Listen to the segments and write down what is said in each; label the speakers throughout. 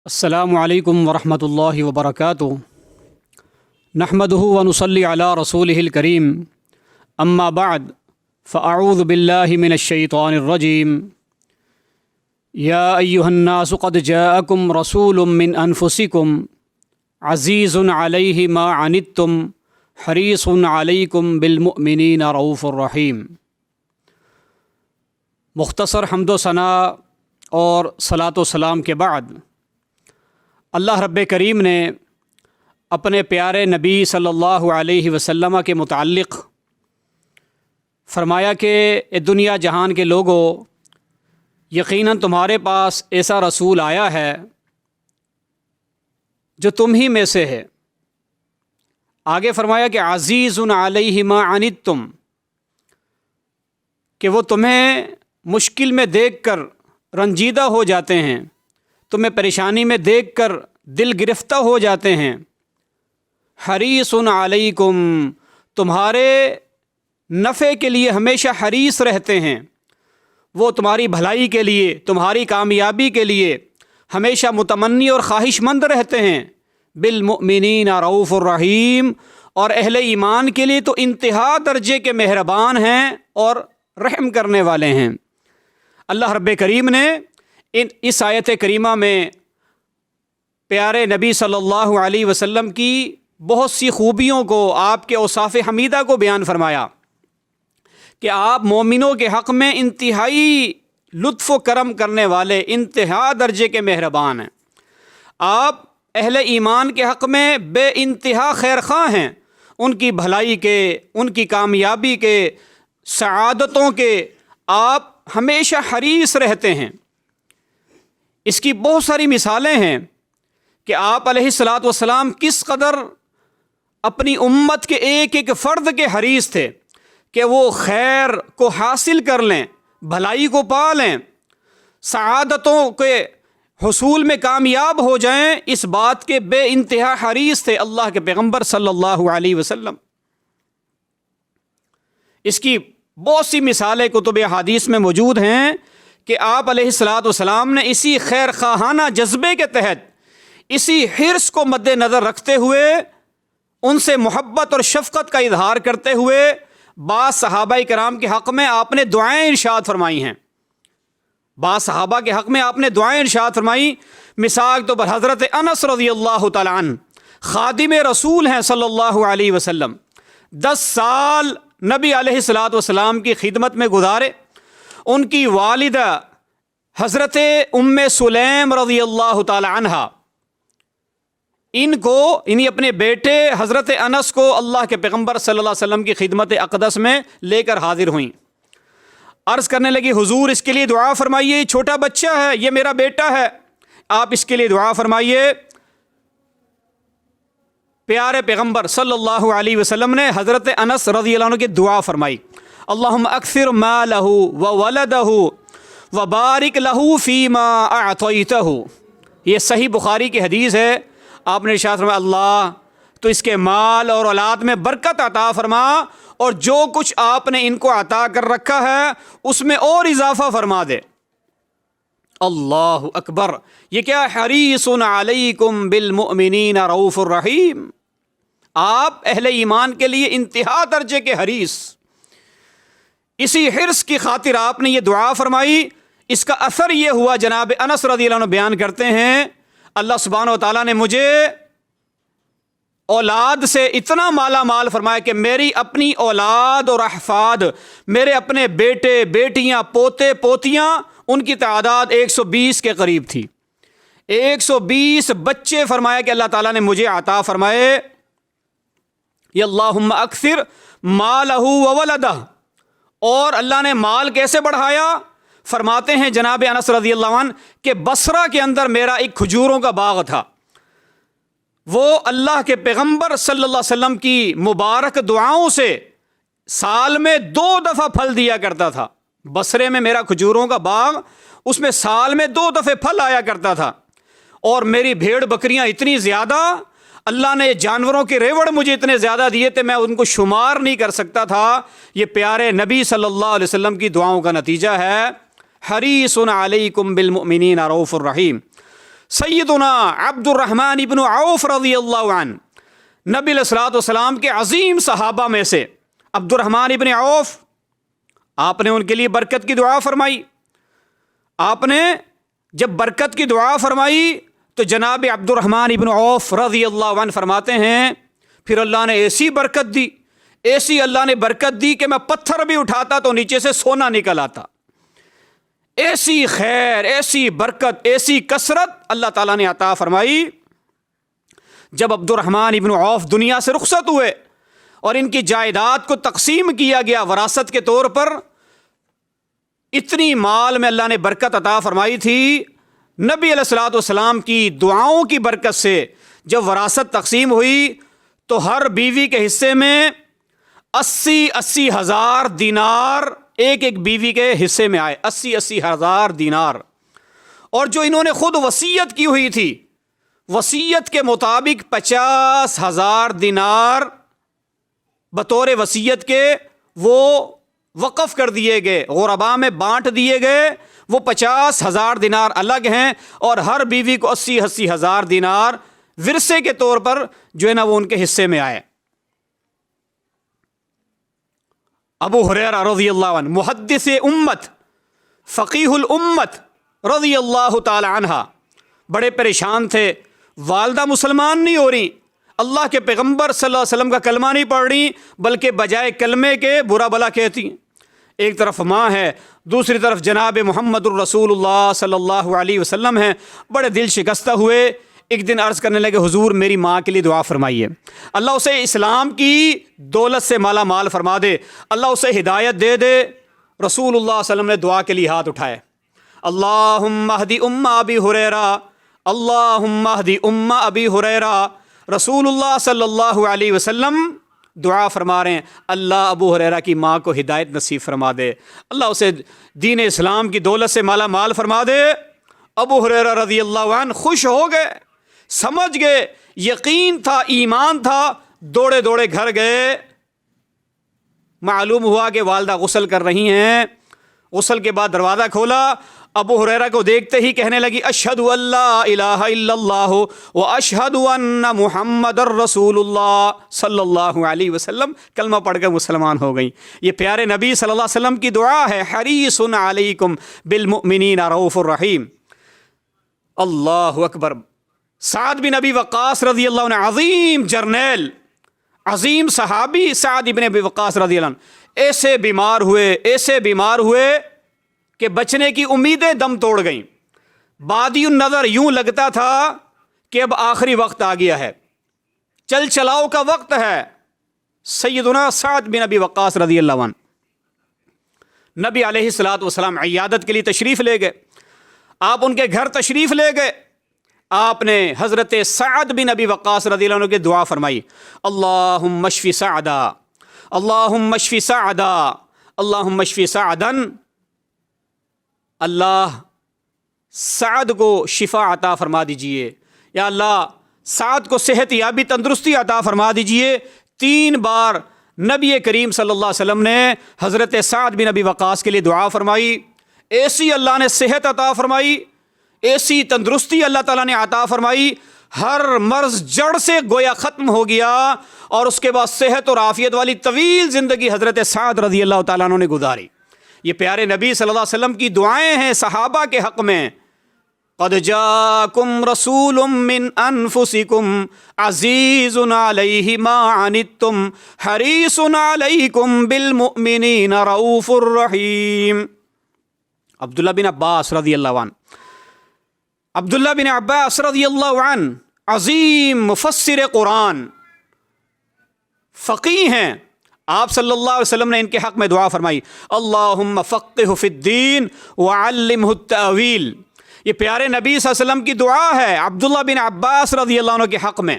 Speaker 1: السلام علیکم ورحمۃ اللہ وبرکاتہ نحمدہ ونصلی علی رسولہ الکریم اما بعد فاعوذ باللہ من الشیطان الرجیم یا ایہا الناس قد جاءکم رسول من انفسکم عزیز علیہ ما عنتم حریص علیکم بالمؤمنین رؤوف الرحیم۔ مختصر حمد و ثناء اور صلاۃ و سلام کے بعد اللہ رب کریم نے اپنے پیارے نبی صلی اللہ علیہ وسلم کے متعلق فرمایا کہ اے دنیا جہان کے لوگوں، یقیناً تمہارے پاس ایسا رسول آیا ہے جو تم ہی میں سے ہے۔ آگے فرمایا کہ عزیز علیہ ما عنتم، کہ وہ تمہیں مشکل میں دیکھ کر رنجیدہ ہو جاتے ہیں، تمہیں پریشانی میں دیکھ کر دل گرفتہ ہو جاتے ہیں۔ حریص علیکم، تمہارے نفع کے لیے ہمیشہ حریص رہتے ہیں، وہ تمہاری بھلائی کے لیے، تمہاری کامیابی کے لیے ہمیشہ متمنی اور خواہش مند رہتے ہیں۔ بالمؤمنین رؤوف الرحیم، اور اہل ایمان کے لیے تو انتہا درجے کے مہربان ہیں اور رحم کرنے والے ہیں۔ اللہ رب کریم نے اس آیت کریمہ میں پیارے نبی صلی اللہ علیہ وسلم کی بہت سی خوبیوں کو، آپ کے اوصاف حمیدہ کو بیان فرمایا کہ آپ مومنوں کے حق میں انتہائی لطف و کرم کرنے والے، انتہا درجے کے مہربان ہیں۔ آپ اہل ایمان کے حق میں بے انتہا خیر خواہ ہیں، ان کی بھلائی کے، ان کی کامیابی کے، سعادتوں کے آپ ہمیشہ حریص رہتے ہیں۔ اس کی بہت ساری مثالیں ہیں کہ آپ علیہ الصلاۃ والسلام کس قدر اپنی امت کے ایک ایک فرد کے حریص تھے کہ وہ خیر کو حاصل کر لیں، بھلائی کو پا لیں، سعادتوں کے حصول میں کامیاب ہو جائیں، اس بات کے بے انتہا حریص تھے اللہ کے پیغمبر صلی اللہ علیہ وسلم۔ اس کی بہت سی مثالیں کتب احادیث میں موجود ہیں کہ آپ علیہ الصلاۃ والسلام نے اسی خیر خواہانہ جذبے کے تحت، اسی حرص کو مد نظر رکھتے ہوئے، ان سے محبت اور شفقت کا اظہار کرتے ہوئے بعض صحابہ کرام کے حق میں آپ نے دعائیں ارشاد فرمائی ہیں۔ بعض صحابہ کے حق میں آپ نے دعائیں ارشاد فرمائی۔ مثال تو پر حضرت انس رضی اللہ تعالیٰ عنہ خادم رسول ہیں صلی اللہ علیہ وسلم، 10 سال نبی علیہ الصلاۃ والسلام کی خدمت میں گزارے۔ ان کی والدہ حضرت ام سلیم رضی اللہ تعالی عنہا انہیں اپنے بیٹے حضرت انس کو اللہ کے پیغمبر صلی اللہ علیہ وسلم کی خدمت اقدس میں لے کر حاضر ہوئیں۔ عرض کرنے لگی، حضور اس کے لیے دعا فرمائیے، یہ چھوٹا بچہ ہے، یہ میرا بیٹا ہے، آپ اس کے لیے دعا فرمائیے۔ پیارے پیغمبر صلی اللہ علیہ وسلم نے حضرت انس رضی اللہ عنہ کی دعا فرمائی، اللہم اکثر مالہ وولدہ وبارک لہ فیما اعطیتہ۔ یہ صحیح بخاری کی حدیث ہے۔ آپ نے ارشاد فرمایا، اللہ تو اس کے مال اور اولاد میں برکت عطا فرما، اور جو کچھ آپ نے ان کو عطا کر رکھا ہے اس میں اور اضافہ فرما دے۔ اللہ اکبر! یہ کیا؟ حریص علیکم بالمؤمنین رؤوف الرحیم۔ آپ اہل ایمان کے لیے انتہا درجے کے حریص۔ اسی حرص کی خاطر آپ نے یہ دعا فرمائی۔ اس کا اثر یہ ہوا، جناب انس رضی اللہ عنہ بیان کرتے ہیں، اللہ سبحانہ و تعالیٰ نے مجھے اولاد سے اتنا مالا مال فرمایا کہ میری اپنی اولاد اور احفاد، میرے اپنے بیٹے بیٹیاں پوتے پوتیاں، ان کی تعداد 120 کے قریب تھی۔ 120 بچے فرمایا کہ اللہ تعالیٰ نے مجھے عطا فرمائے۔ یا اللہم اکثر مالہ وولدہ۔ اور اللہ نے مال کیسے بڑھایا؟ فرماتے ہیں جناب انس رضی اللہ عنہ کہ بصرہ کے اندر میرا ایک کھجوروں کا باغ تھا، وہ اللہ کے پیغمبر صلی اللہ علیہ وسلم کی مبارک دعاؤں سے سال میں 2 دفعہ پھل دیا کرتا تھا۔ بصرے میں میرا کھجوروں کا باغ، اس میں سال میں 2 دفعے پھل آیا کرتا تھا، اور میری بھیڑ بکریاں اتنی زیادہ، اللہ نے جانوروں کے ریوڑ مجھے اتنے زیادہ دیے تھے، میں ان کو شمار نہیں کر سکتا تھا۔ یہ پیارے نبی صلی اللہ علیہ وسلم کی دعاؤں کا نتیجہ ہے۔ حریص علیکم بالمؤمنین رؤوف الرحیم۔ سیدنا عبد الرحمن ابن عوف رضی اللہ عنہ، نبی علیہ الصلوۃ والسلام کے عظیم صحابہ میں سے عبد الرحمن ابن عوف، آپ نے ان کے لیے برکت کی دعا فرمائی۔ آپ نے جب برکت کی دعا فرمائی تو جناب عبد الرحمن ابن عوف رضی اللہ عنہ فرماتے ہیں پھر اللہ نے ایسی برکت دی، ایسی اللہ نے برکت دی کہ میں پتھر بھی اٹھاتا تو نیچے سے سونا نکل آتا۔ ایسی خیر، ایسی برکت، ایسی کثرت اللہ تعالیٰ نے عطا فرمائی۔ جب عبد الرحمن ابن عوف دنیا سے رخصت ہوئے اور ان کی جائیداد کو تقسیم کیا گیا وراثت کے طور پر، اتنی مال میں اللہ نے برکت عطا فرمائی تھی، نبی علیہ الصلوۃ والسلام کی دعاؤں کی برکت سے جب وراثت تقسیم ہوئی تو ہر بیوی کے حصے میں 80 ہزار دینار ایک ایک بیوی کے حصے میں آئے، 80 ہزار دینار۔ اور جو انہوں نے خود وصیت کی ہوئی تھی، وصیت کے مطابق 50 ہزار دینار بطور وصیت کے وہ وقف کر دیے گئے، غرباء میں بانٹ دیے گئے۔ وہ 50 ہزار دینار الگ ہیں اور ہر بیوی کو 80 ہزار دینار ورثے کے طور پر جو ہے نا وہ ان کے حصے میں آئے۔ ابو ہریرہ رضی اللہ عنہ، محدث امت، فقیہ الامت رضی اللہ تعالی عنہ، بڑے پریشان تھے، والدہ مسلمان نہیں ہو رہی، اللہ کے پیغمبر صلی اللہ علیہ وسلم کا کلمہ نہیں پڑھ رہی، بلکہ بجائے کلمے کے برا بلا کہتی ہیں۔ ایک طرف ماں ہے، دوسری طرف جناب محمد الرسول اللہ صلی اللہ علیہ وسلم ہیں، بڑے دل شکستہ ہوئے۔ ایک دن عرض کرنے لگے حضور میری ماں کے لیے دعا فرمائیے، اللہ اسے اسلام کی دولت سے مالا مال فرما دے، اللہ اسے ہدایت دے دے۔ رسول اللہ صلی اللہ علیہ وسلم نے دعا کے لیے ہاتھ اٹھائے، اللہم اہدی ام ابی ہریرہ، اللہم اہدی ام ابی ہریرہ۔ رسول اللہ صلی اللہ علیہ وسلم دعا فرما رہے ہیں اللہ ابو ہریرہ کی ماں کو ہدایت نصیب فرما دے، اللہ اسے دین اسلام کی دولت سے مالا مال فرما دے۔ ابو ہریرہ رضی اللہ عنہ خوش ہو گئے، سمجھ گئے، یقین تھا، ایمان تھا، دوڑے دوڑے گھر گئے۔ معلوم ہوا کہ والدہ غسل کر رہی ہیں، غسل کے بعد دروازہ کھولا، ابو ہریرہ کو دیکھتے ہی کہنے لگی اشہد ان لا الہ الا اللہ و اشہد ان محمد الرسول اللہ صلی اللہ علیہ وسلم، کلمہ پڑھ کر مسلمان ہو گئیں۔ یہ پیارے نبی صلی اللہ علیہ وسلم کی دعا ہے، حریص علیکم بالمؤمنین رؤوف الرحیم۔ اللہ اکبر۔ سعد بن ابی وقاص رضی اللہ عنہ، عظیم جرنیل، عظیم صحابی سعد بن ابی وقاص رضی اللہ عنہ، ایسے بیمار ہوئے کہ بچنے کی امیدیں دم توڑ گئیں۔ بادی النظر یوں لگتا تھا کہ اب آخری وقت آ گیا ہے، چل چلاؤ کا وقت ہے۔ سیدنا سعد بن ابی وقاص رضی اللہ عنہ نبی علیہ الصلوۃ والسلام عیادت کے لیے تشریف لے گئے، آپ ان کے گھر تشریف لے گئے۔ آپ نے حضرت سعد بن ابی وقاص رضی اللہ عنہ کی دعا فرمائی، اللہم اشفی سعدا، اللہم اشفی سعدا، اللہم اشفی سعدا۔ اللہ سعد کو شفا عطا فرما دیجئے، یا اللہ سعد کو صحت یابی تندرستی عطا فرما دیجئے۔ 3 بار نبی کریم صلی اللہ علیہ وسلم نے حضرت سعد بن ابی وقاص کے لیے دعا فرمائی، ایسی اللہ نے صحت عطا فرمائی، ایسی تندرستی اللہ تعالیٰ نے عطا فرمائی، ہر مرض جڑ سے گویا ختم ہو گیا، اور اس کے بعد صحت اور عافیت والی طویل زندگی حضرت سعد رضی اللہ تعالیٰ عنہ نے گزاری۔ یہ پیارے نبی صلی اللہ علیہ وسلم کی دعائیں ہیں صحابہ کے حق میں۔ قد جاءکم رسول من انفسکم عزیز علیہ ما عنتم حریص علیکم بالمؤمنین رؤوف الرحیم۔ عبداللہ بن عباس رضی اللہ عنہ، عبداللہ بن عباس رضی اللہ عنہ عظیم مفسر قرآن، فقیہ ہیں، آپ صلی اللہ علیہ وسلم نے ان کے حق میں دعا فرمائی، اللہم فقہہ فی الدین وعلمہ التأویل۔ یہ پیارے نبی صلی اللہ علیہ وسلم کی دعا ہے عبداللہ بن عباس رضی اللہ عنہ کے حق میں،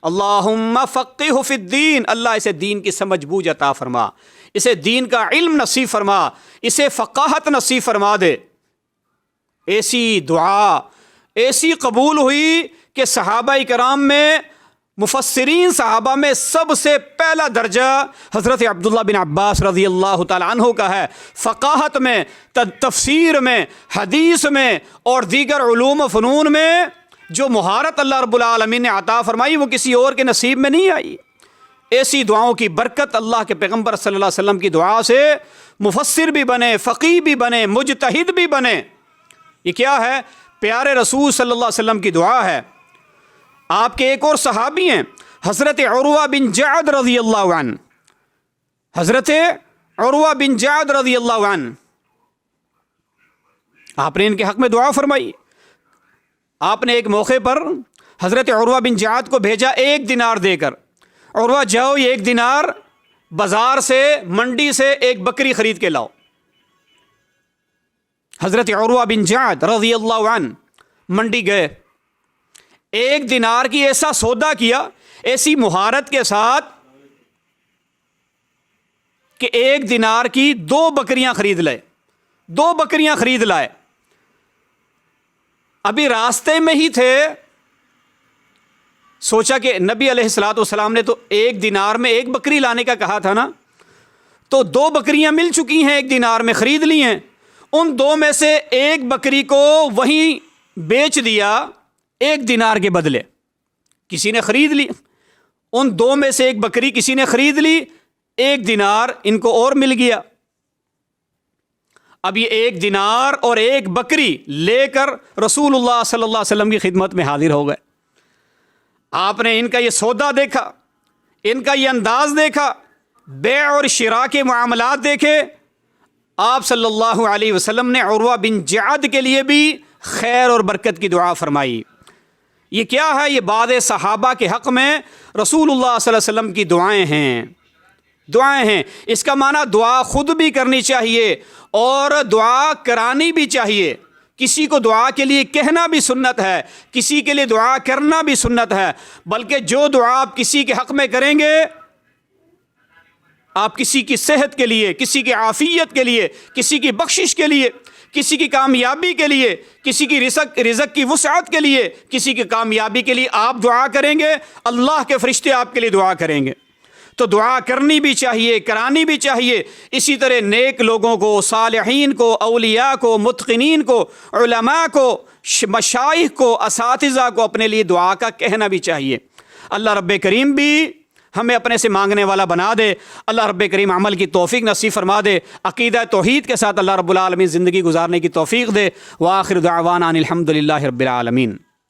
Speaker 1: اللہم فقہہ فی الدین، اللہ اسے دین کی سمجھ بوجھ عطا فرما، اسے دین کا علم نصیب فرما، اسے فقاہت نصیب فرما دے۔ ایسی دعا ایسی قبول ہوئی کہ صحابہ کرام میں مفسرین صحابہ میں سب سے پہلا درجہ حضرت عبداللہ بن عباس رضی اللہ تعالیٰ عنہ کا ہے. فقاہت میں، تفسیر میں، حدیث میں اور دیگر علوم و فنون میں جو مہارت اللہ رب العالمین نے عطا فرمائی وہ کسی اور کے نصیب میں نہیں آئی. ایسی دعاؤں کی برکت اللہ کے پیغمبر صلی اللہ علیہ وسلم کی دعا سے مفسر بھی بنے، فقیہ بھی بنے، مجتہد بھی بنے. یہ کیا ہے؟ پیارے رسول صلی اللہ علیہ وسلم کی دعا ہے. آپ کے ایک اور صحابی ہیں حضرت عروہ بن جعد رضی اللہ عنہ. حضرت عروہ بن جعد رضی اللہ عنہ، آپ نے ان کے حق میں دعا فرمائی. آپ نے ایک موقع پر حضرت عروہ بن جعد کو بھیجا 1 دینار دے کر، عروہ جاؤ یہ 1 دینار بازار سے، منڈی سے ایک بکری خرید کے لاؤ. حضرت عروہ بن جعد رضی اللہ عنہ منڈی گئے، 1 دینار کی ایسا سودا کیا، ایسی مہارت کے ساتھ کہ 1 دینار کی 2 بکریاں خرید لائے. 2 بکریاں خرید لائے. ابھی راستے میں ہی تھے، سوچا کہ نبی علیہ الصلوۃ والسلام نے تو 1 دینار میں 1 بکری لانے کا کہا تھا نا، تو 2 بکریاں مل چکی ہیں، 1 دینار میں خرید لی ہیں. ان 2 میں سے 1 بکری کو وہیں بیچ دیا 1 دینار کے بدلے. کسی نے خرید لی، ان 2 میں سے 1 بکری کسی نے خرید لی، 1 دینار ان کو اور مل گیا. اب یہ 1 دینار اور 1 بکری لے کر رسول اللہ صلی اللہ علیہ وسلم کی خدمت میں حاضر ہو گئے. آپ نے ان کا یہ سودا دیکھا، ان کا یہ انداز دیکھا، بیع اور شراء کے معاملات دیکھے. آپ صلی اللہ علیہ وسلم نے عروہ بن جعد کے لیے بھی خیر اور برکت کی دعا فرمائی. یہ کیا ہے؟ یہ بعض صحابہ کے حق میں رسول اللہ صلی اللہ علیہ وسلم کی دعائیں ہیں. دعائیں ہیں. اس کا معنی دعا خود بھی کرنی چاہیے اور دعا کرانی بھی چاہیے. کسی کو دعا کے لیے کہنا بھی سنت ہے، کسی کے لیے دعا کرنا بھی سنت ہے. بلکہ جو دعا آپ کسی کے حق میں کریں گے، آپ کسی کی صحت کے لیے، کسی کی عافیت کے لیے، کسی کی بخشش کے لیے، کسی کی کامیابی کے لیے، کسی کی رزق کی وسعت کے لیے، کسی کی کامیابی کے لیے آپ دعا کریں گے، اللہ کے فرشتے آپ کے لیے دعا کریں گے. تو دعا کرنی بھی چاہیے، کرانی بھی چاہیے. اسی طرح نیک لوگوں کو، صالحین کو، اولیاء کو، متقنین کو، علماء کو، مشائخ کو، اساتذہ کو اپنے لیے دعا کا کہنا بھی چاہیے. اللہ رب کریم بھی ہمیں اپنے سے مانگنے والا بنا دے. اللہ رب کریم عمل کی توفیق نصیب فرما دے. عقیدہ توحید کے ساتھ اللہ رب العالمین زندگی گزارنے کی توفیق دے. وآخر دعوانا ان الحمد للہ رب العالمین.